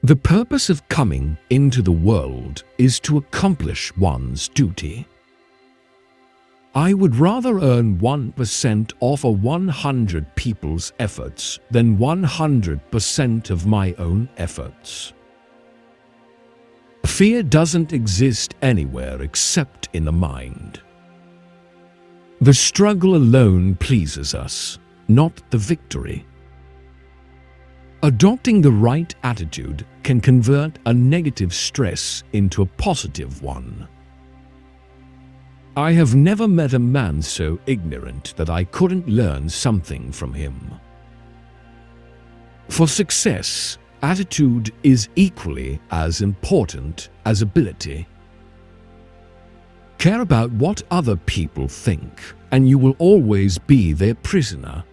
The purpose of coming into the world is to accomplish one's duty. I would rather earn 1% of a 100 people's efforts than 100% of my own efforts. Fear doesn't exist anywhere except in the mind. The struggle alone pleases us, not the victory. Adopting the right attitude can convert a negative stress into a positive one. I have never met a man so ignorant that I couldn't learn something from him. For success, attitude is equally as important as ability. Care about what other people think, and you will always be their prisoner.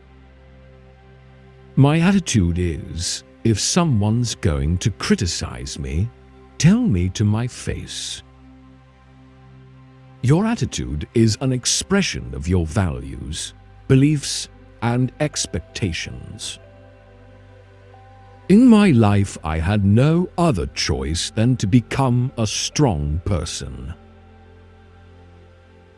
My attitude is, if someone's going to criticize me, tell me to my face. Your attitude is an expression of your values, beliefs, and expectations. In my life, I had no other choice than to become a strong person.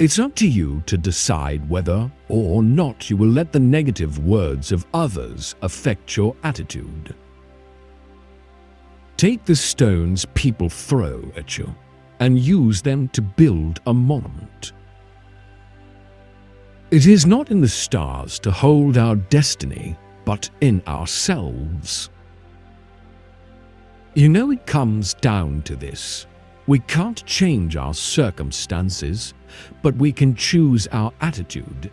It's up to you to decide whether or not you will let the negative words of others affect your attitude. Take the stones people throw at you and use them to build a monument. It is not in the stars to hold our destiny, but in ourselves. You know, it comes down to this. We can't change our circumstances, but we can choose our attitude.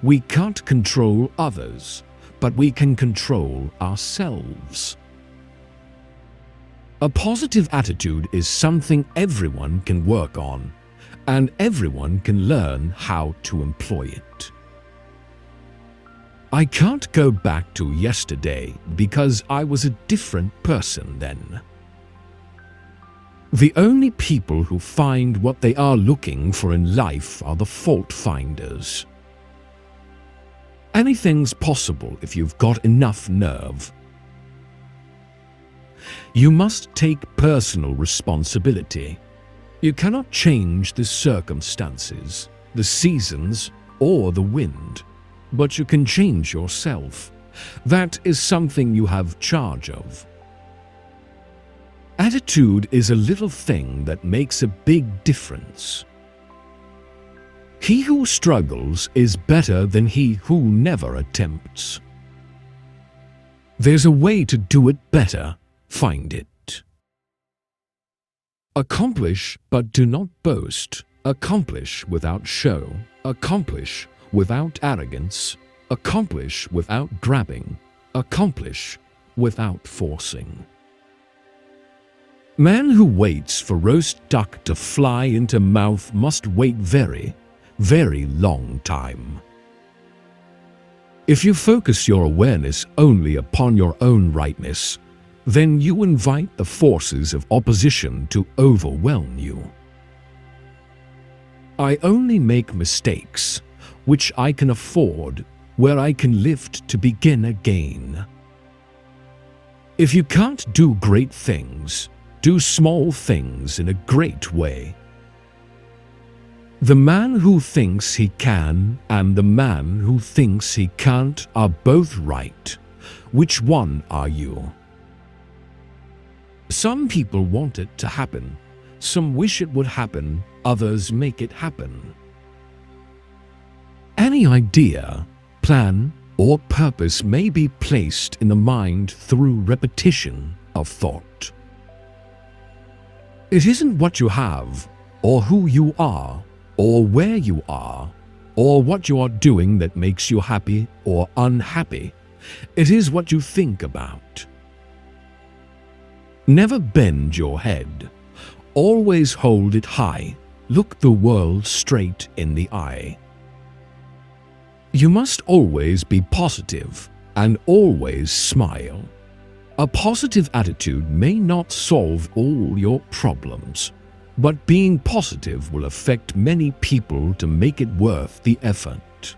We can't control others, but we can control ourselves. A positive attitude is something everyone can work on, and everyone can learn how to employ it. I can't go back to yesterday because I was a different person then. The only people who find what they are looking for in life are the fault finders. Anything's possible if you've got enough nerve. You must take personal responsibility. You cannot change the circumstances, the seasons, or the wind, but you can change yourself. That is something you have charge of. Attitude is a little thing that makes a big difference. He who struggles is better than he who never attempts. There's a way to do it better. Find it. Accomplish, but do not boast. Accomplish without show. Accomplish without arrogance. Accomplish without grabbing. Accomplish without forcing. Man who waits for roast duck to fly into mouth must wait very, very long time. If you focus your awareness only upon your own rightness, then you invite the forces of opposition to overwhelm you. I only make mistakes which I can afford, where I can lift to begin again. If you can't do great things, do small things in a great way. The man who thinks he can and the man who thinks he can't are both right. Which one are you? Some people want it to happen. Some wish it would happen. Others make it happen. Any idea, plan, or purpose may be placed in the mind through repetition of thought. It isn't what you have, or who you are, or where you are, or what you are doing that makes you happy or unhappy. It is what you think about. Never bend your head. Always hold it high. Look the world straight in the eye. You must always be positive and always smile. A positive attitude may not solve all your problems, but being positive will affect many people to make it worth the effort.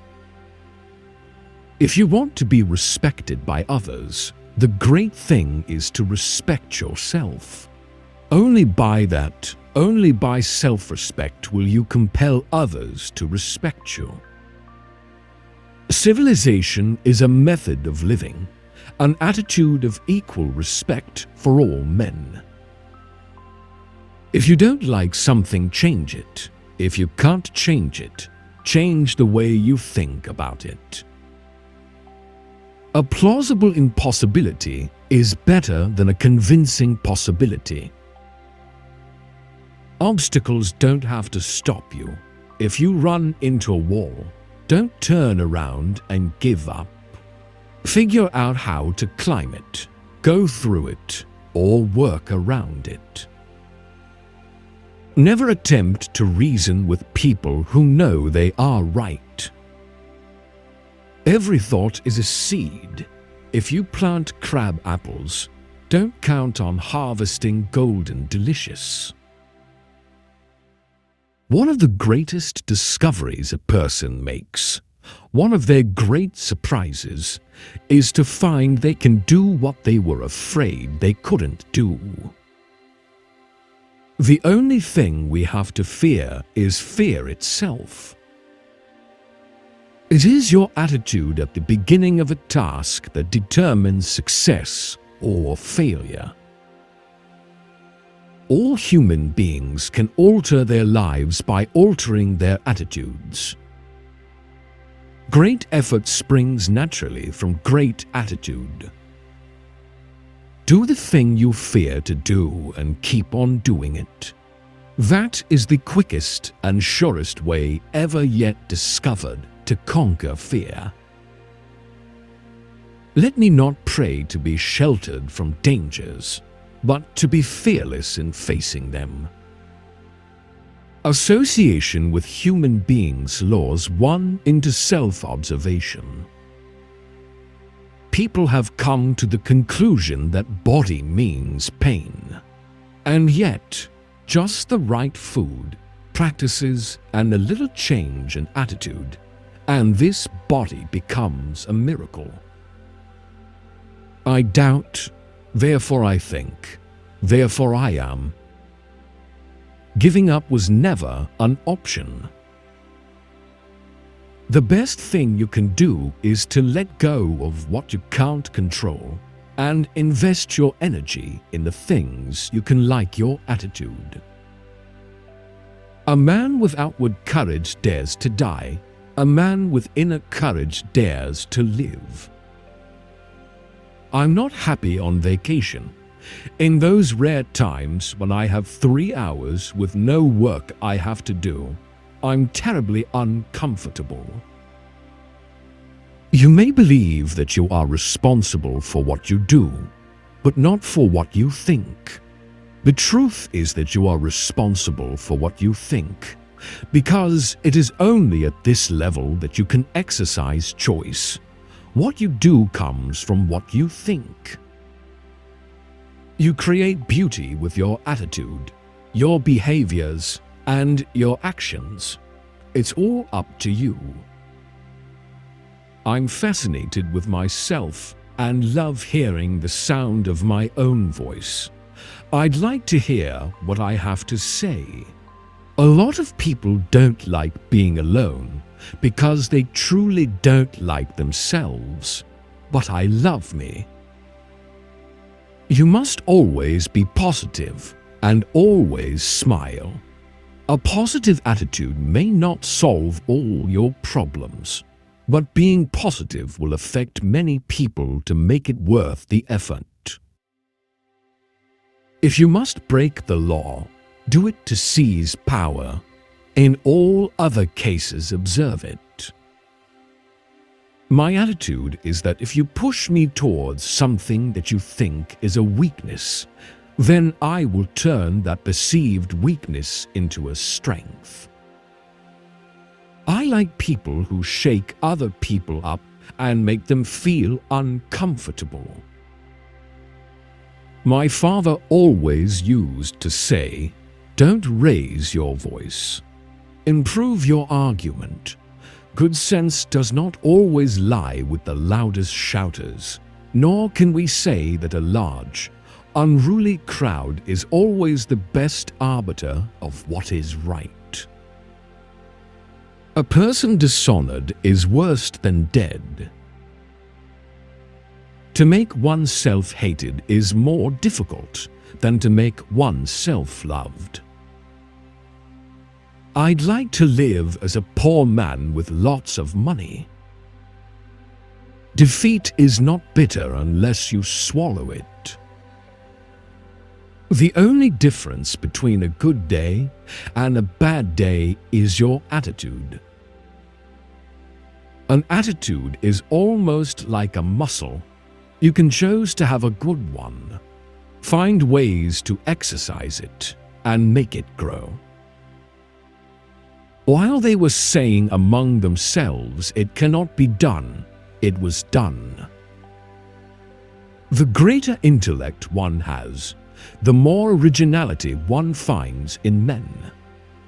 If you want to be respected by others, The great thing is to respect yourself. Only by self-respect will you compel others to respect you. Civilization is a method of living, an attitude of equal respect for all men. If you don't like something, change it. If you can't change it, change the way you think about it. A plausible impossibility is better than a convincing possibility. Obstacles don't have to stop you. If you run into a wall, don't turn around and give up. Figure out how to climb it, go through it, or work around it. Never attempt to reason with people who know they are right. Every thought is a seed. If you plant crab apples, don't count on harvesting golden delicious. One of the greatest discoveries a person makes, one of their great surprises, is to find they can do what they were afraid they couldn't do. The only thing we have to fear is fear itself. It is your attitude at the beginning of a task that determines success or failure. All human beings can alter their lives by altering their attitudes. Great effort springs naturally from great attitude. Do the thing you fear to do and keep on doing it. That is the quickest and surest way ever yet discovered to conquer fear. Let me not pray to be sheltered from dangers, but to be fearless in facing them. Association with human beings lures one into self-observation. People have come to the conclusion that body means pain, and yet just the right food, practices, and a little change in attitude, and this body becomes a miracle. I doubt, therefore I think, therefore I am. Giving up was never an option. The best thing you can do is to let go of what you can't control and invest your energy in the things you can, like your attitude. A man with outward courage dares to die. A man with inner courage dares to live. I'm not happy on vacation. In those rare times when I have 3 hours with no work I have to do, I'm terribly uncomfortable. You may believe that you are responsible for what you do, but not for what you think. The truth is that you are responsible for what you think, because it is only at this level that you can exercise choice. What you do comes from what you think. You create beauty with your attitude, your behaviors, and your actions. It's all up to you. I'm fascinated with myself and love hearing the sound of my own voice. I'd like to hear what I have to say. A lot of people don't like being alone because they truly don't like themselves. But I love me. You must always be positive and always smile. A positive attitude may not solve all your problems, but being positive will affect many people to make it worth the effort. If you must break the law, do it to seize power. In all other cases, observe it. My attitude is that if you push me towards something that you think is a weakness, then I will turn that perceived weakness into a strength. I like people who shake other people up and make them feel uncomfortable. My father always used to say, "Don't raise your voice. Improve your argument. Good sense does not always lie with the loudest shouters, Nor can we say that a large, unruly crowd is always the best arbiter of what is right. A person dishonored is worse than dead. To make oneself hated is more difficult than to make oneself loved. I'd like to live as a poor man with lots of money. Defeat is not bitter unless you swallow it. The only difference between a good day and a bad day is your attitude. An attitude is almost like a muscle. You can choose to have a good one, find ways to exercise it, and make it grow. While they were saying among themselves, "It cannot be done," it was done. The greater intellect one has, the more originality one finds in men.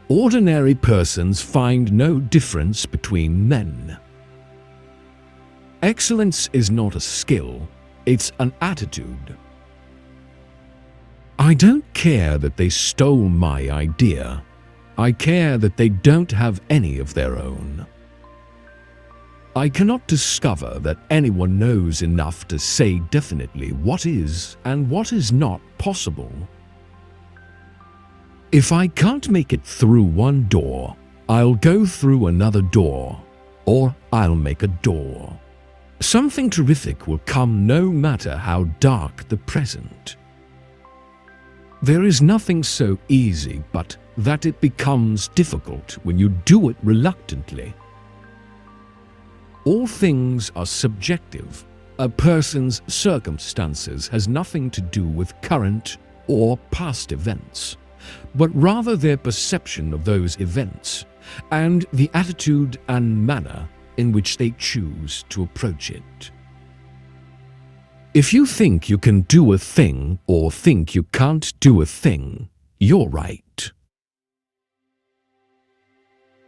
Ordinary persons find no difference between men. Excellence is not a skill, it's an attitude. I don't care that they stole my idea. I care that they don't have any of their own. I cannot discover that anyone knows enough to say definitely what is and what is not possible. If I can't make it through one door, I'll go through another door, or I'll make a door. Something terrific will come no matter how dark the present. There is nothing so easy but that it becomes difficult when you do it reluctantly. All things are subjective. A person's circumstances has nothing to do with current or past events, but rather their perception of those events and the attitude and manner in which they choose to approach it. If you think you can do a thing or think you can't do a thing, you're right.